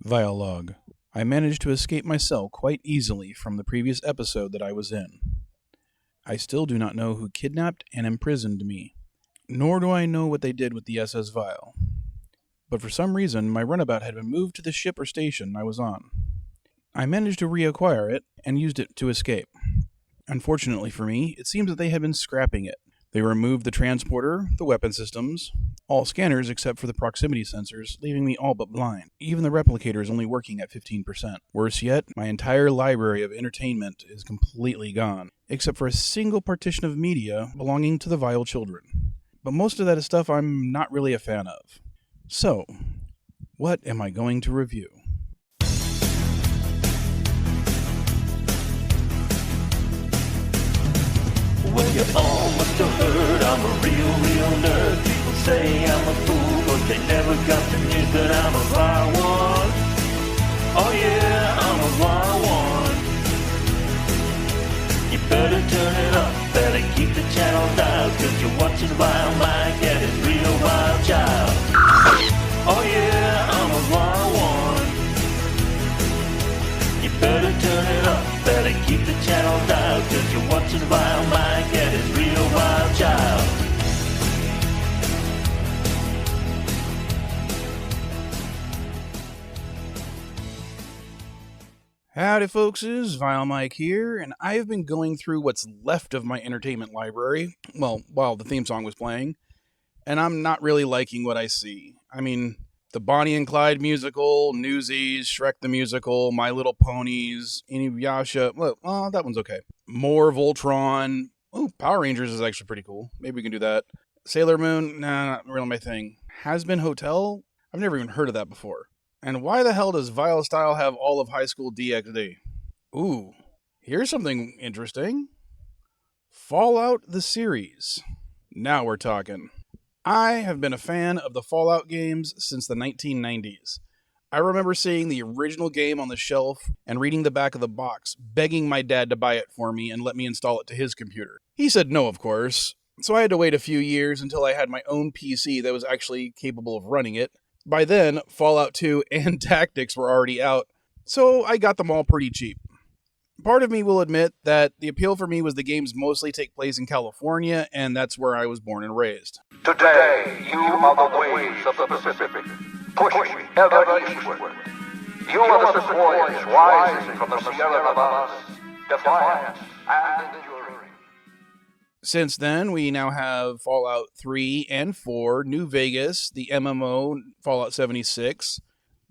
Vialog. I managed to escape my cell quite easily from the previous episode that I was in. I still do not know who kidnapped and imprisoned me, nor do I know what they did with the SS Vile. But for some reason, my runabout had been moved to the ship or station I was on. I managed to reacquire it and used it to escape. Unfortunately for me, it seems that they had been scrapping it. They removed the transporter, the weapon systems, all scanners except for the proximity sensors, leaving me all but blind. Even the replicator is only working at 15%. Worse yet, my entire library of entertainment is completely gone, except for a single partition of media belonging to the Vile children. But most of that is stuff I'm not really a fan of. So, what am I going to review? Well, you all must have heard I'm a real nerd. People say I'm a fool, but they never got the news that I'm a vile one. Oh yeah, I'm a vile one. You better turn it up, better keep the channel dialed, cause you're watching VileMike and his real vile child. Oh yeah, I'm a vile one. You better turn it up, better keep the channel dialed, cause you're watching VileMike and his real vile child. Howdy folkses, VileMike here, and I have been going through what's left of my entertainment library, well, while the theme song was playing, and I'm not really liking what I see. I mean, the Bonnie and Clyde musical, Newsies, Shrek the Musical, My Little Ponies, Inuyasha, well, that one's okay. More Voltron, Power Rangers is actually pretty cool, maybe we can do that. Sailor Moon, nah, not really my thing. Has Been Hotel? I've never even heard of that before. And why the hell does VileStyle have all of High School DxD? Ooh, here's something interesting. Fallout the series. Now we're talking. I have been a fan of the Fallout games since the 1990s. I remember seeing the original game on the shelf and reading the back of the box, begging my dad to buy it for me and let me install it to his computer. He said no, of course, so I had to wait a few years until I had my own PC that was actually capable of running it. By then, Fallout 2 and Tactics were already out, so I got them all pretty cheap. Part of me will admit that the appeal for me was the games mostly take place in California, and that's where I was born and raised. Today, you are the waves of the Pacific, pushing ever eastward. You are the sequoias rising from the Sierra Nevadas, defiant and enduring. Since then, we now have Fallout 3 and 4, New Vegas, the MMO Fallout 76,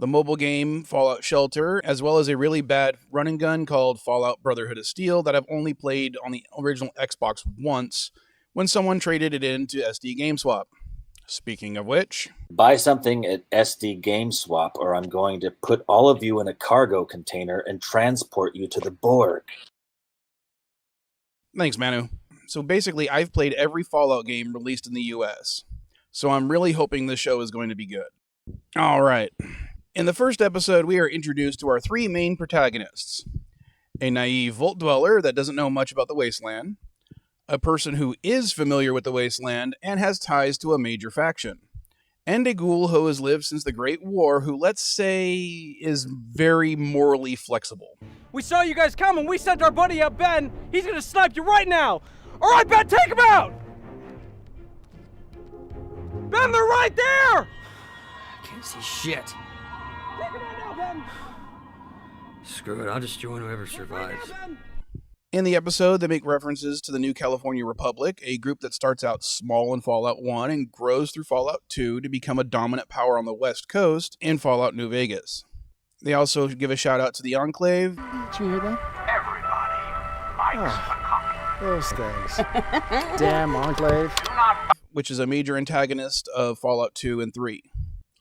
the mobile game Fallout Shelter, as well as a really bad run and gun called Fallout Brotherhood of Steel that I've only played on the original Xbox once when someone traded it into SD GameSwap. Speaking of which, buy something at SD GameSwap or I'm going to put all of you in a cargo container and transport you to the Borg. Thanks, Manu. So basically, I've played every Fallout game released in the US, so I'm really hoping this show is going to be good. Alright, in the first episode, we are introduced to our three main protagonists. A naive Vault Dweller that doesn't know much about the Wasteland, a person who is familiar with the Wasteland and has ties to a major faction, and a ghoul who has lived since the Great War who, let's say, is very morally flexible. We saw you guys coming. We sent our buddy out, Ben. He's gonna snipe you right now. All right, Ben, take him out! Ben, they're right there! I can't see shit. Take him out now, Ben! Screw it, I'll just join whoever survives. In the episode, they make references to the New California Republic, a group that starts out small in Fallout 1 and grows through Fallout 2 to become a dominant power on the West Coast in Fallout New Vegas. They also give a shout out to the Enclave. Did you hear that? Everybody likes a copy. Those things. Damn Enclave. Which is a major antagonist of Fallout 2 and 3.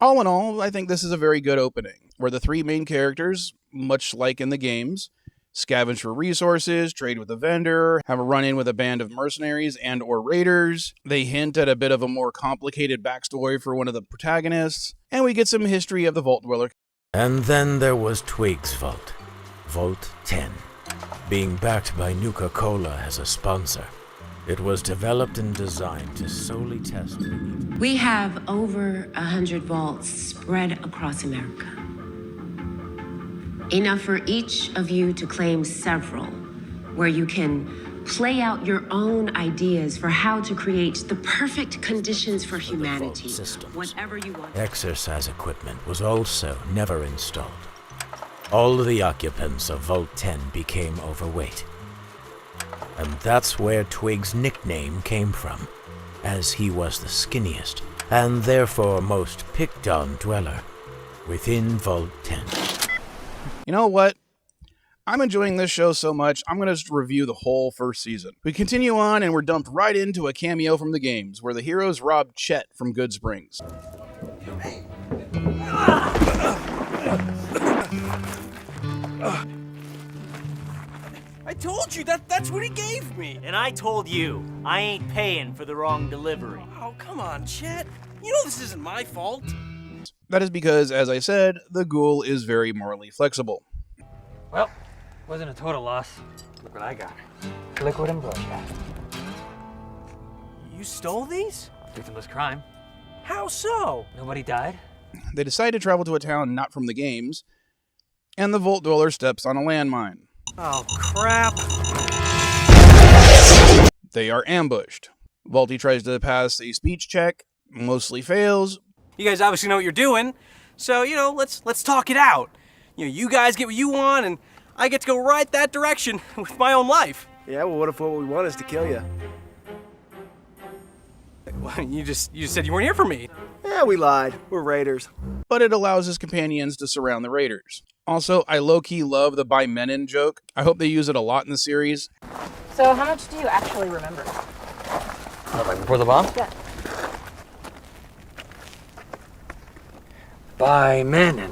All in all, I think this is a very good opening, where the three main characters, much like in the games, scavenge for resources, trade with a vendor, have a run-in with a band of mercenaries and or raiders. They hint at a bit of a more complicated backstory for one of the protagonists, and we get some history of the Vault Dweller. And then there was Twig's Vault, Vault 10, being backed by Nuka-Cola as a sponsor. It was developed and designed to solely test. We have over 100 vaults spread across America. Enough for each of you to claim several, where you can play out your own ideas for how to create the perfect conditions for humanity. Whatever you want. Exercise equipment was also never installed. All of the occupants of Vault 10 became overweight. And that's where Twig's nickname came from, as he was the skinniest, and therefore most picked-on dweller within Vault 10. You know what? I'm enjoying this show so much, I'm going to just review the whole first season. We continue on, and we're dumped right into a cameo from the games, where the heroes rob Chet from Good Springs. I told you that's what he gave me. And I told you, I ain't paying for the wrong delivery. Oh, come on, Chet. You know this isn't my fault. That is because, as I said, the ghoul is very morally flexible. Well, wasn't a total loss. Look what I got. Liquid ambrosia. You stole these? Victimless crime. How so? Nobody died. They decide to travel to a town not from the games, and the Vault Dweller steps on a landmine. Oh, crap. They are ambushed. Vaulty tries to pass a speech check, mostly fails. You guys obviously know what you're doing, so, let's talk it out. You guys get what you want, and I get to go right that direction with my own life. Yeah, well, what if what we want is to kill you? Well, you just said you weren't here for me. Yeah, we lied. We're raiders. But it allows his companions to surround the raiders. Also, I low-key love the "by Menin" joke. I hope they use it a lot in the series. So how much do you actually remember? Like before the bomb? Yeah. By Menin.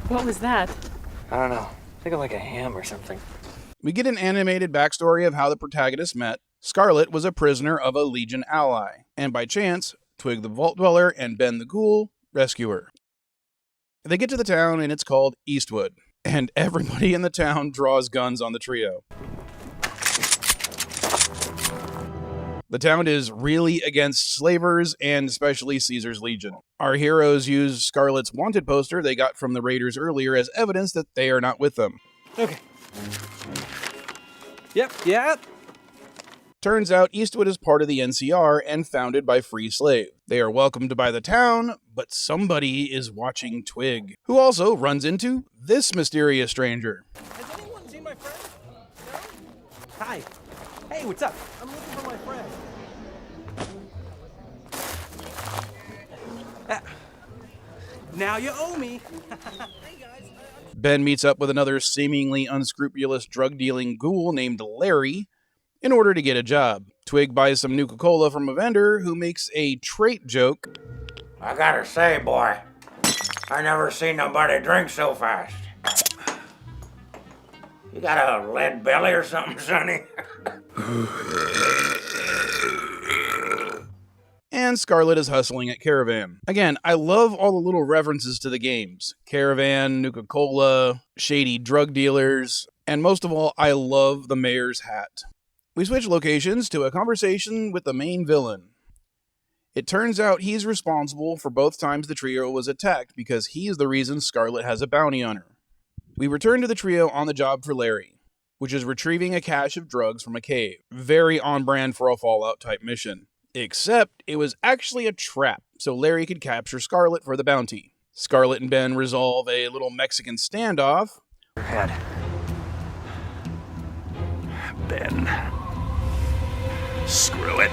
What was that? I don't know. Think of like a ham or something. We get an animated backstory of how the protagonists met. Scarlet was a prisoner of a Legion ally, and by chance, Twig the Vault Dweller and Ben the Ghoul rescue her. They get to the town, and it's called Eastwood, and everybody in the town draws guns on the trio. The town is really against slavers, and especially Caesar's Legion. Our heroes use Scarlet's wanted poster they got from the raiders earlier as evidence that they are not with them. Okay. Yep. Turns out Eastwood is part of the NCR and founded by free slaves. They are welcomed by the town, but somebody is watching Twig, who also runs into this mysterious stranger. Has anyone seen my friend? No? Hi. Hey, what's up? I'm looking for my friend. Now you owe me. Hey, guys. Ben meets up with another seemingly unscrupulous drug-dealing ghoul named Larry in order to get a job. Twig buys some Nuka-Cola from a vendor who makes a trait joke. I gotta say, boy, I never seen nobody drink so fast. You got a lead belly or something, Sonny? And Scarlet is hustling at Caravan. Again, I love all the little references to the games. Caravan, Nuka-Cola, shady drug dealers, and most of all, I love the mayor's hat. We switch locations to a conversation with the main villain. It turns out he's responsible for both times the trio was attacked because he's the reason Scarlet has a bounty on her. We return to the trio on the job for Larry, which is retrieving a cache of drugs from a cave. Very on brand for a Fallout type mission. Except it was actually a trap, so Larry could capture Scarlet for the bounty. Scarlet and Ben resolve a little Mexican standoff. Head. Ben. Screw it.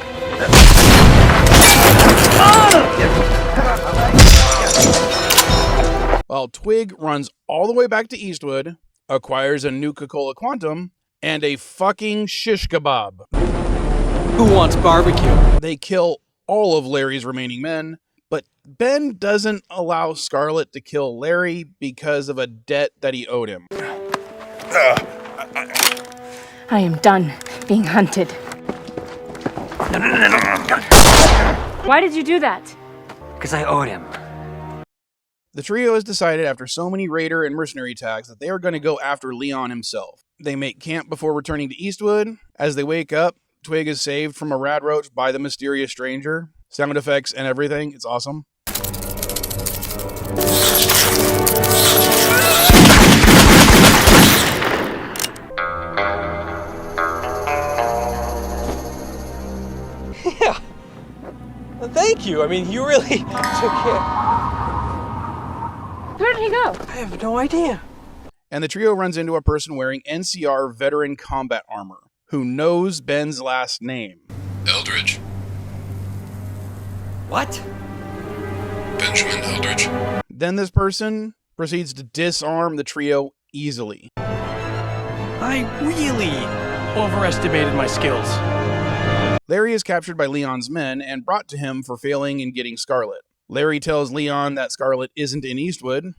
While Twig runs all the way back to Eastwood, acquires a Nuka-Cola Quantum, and a fucking shish kebab. Who wants barbecue? They kill all of Larry's remaining men, but Ben doesn't allow Scarlet to kill Larry because of a debt that he owed him. I am done being hunted. Why did you do that? Because I owed him. The trio has decided after so many raider and mercenary attacks that they are going to go after Leon himself. They make camp before returning to Eastwood. As they wake up, Twig is saved from a rad roach by the mysterious stranger. Sound effects and everything. It's awesome. you. I mean, you really took care. Where did he go? I have no idea. And the trio runs into a person wearing NCR veteran combat armor who knows Ben's last name. Eldridge. What? Benjamin Eldridge. Then this person proceeds to disarm the trio easily. I really overestimated my skills. Larry is captured by Leon's men and brought to him for failing in getting Scarlet. Larry tells Leon that Scarlet isn't in Eastwood,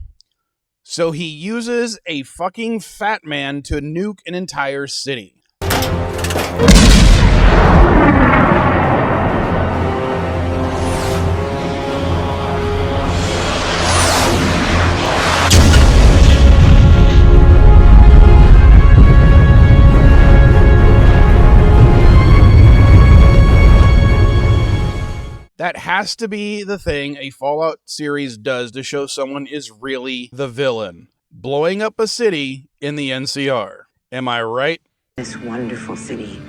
so he uses a fucking fat man to nuke an entire city. That has to be the thing a Fallout series does to show someone is really the villain. Blowing up a city in the NCR. Am I right? This wonderful city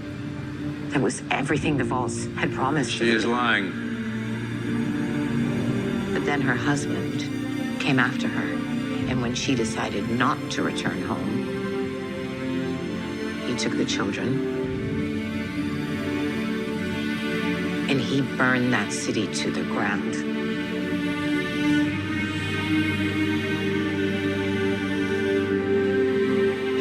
that was everything the Vaults had promised. She is lying. But then her husband came after her, and when she decided not to return home, he took the children and he burned that city to the ground.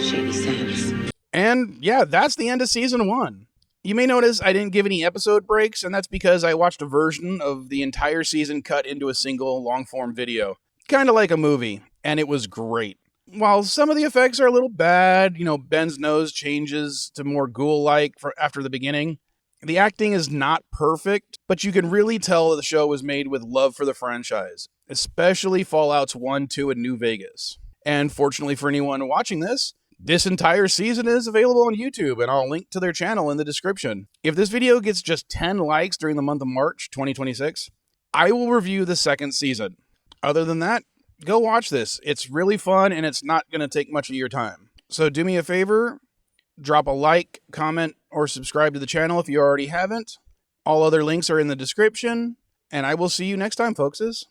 Shady Sands. And yeah, that's the end of season 1. You may notice I didn't give any episode breaks, and that's because I watched a version of the entire season cut into a single long-form video. Kind of like a movie, and it was great. While some of the effects are a little bad, Ben's nose changes to more ghoul-like after the beginning, the acting is not perfect, but you can really tell the show was made with love for the franchise, especially Fallouts 1, 2, and New Vegas. And fortunately for anyone watching this entire season is available on YouTube, and I'll link to their channel in the description. If this video gets just 10 likes during the month of March 2026, I will review the second season. Other than that, go watch this. It's really fun, and it's not going to take much of your time. So do me a favor, drop a like, comment, or subscribe to the channel if you already haven't. All other links are in the description, and I will see you next time, folkses.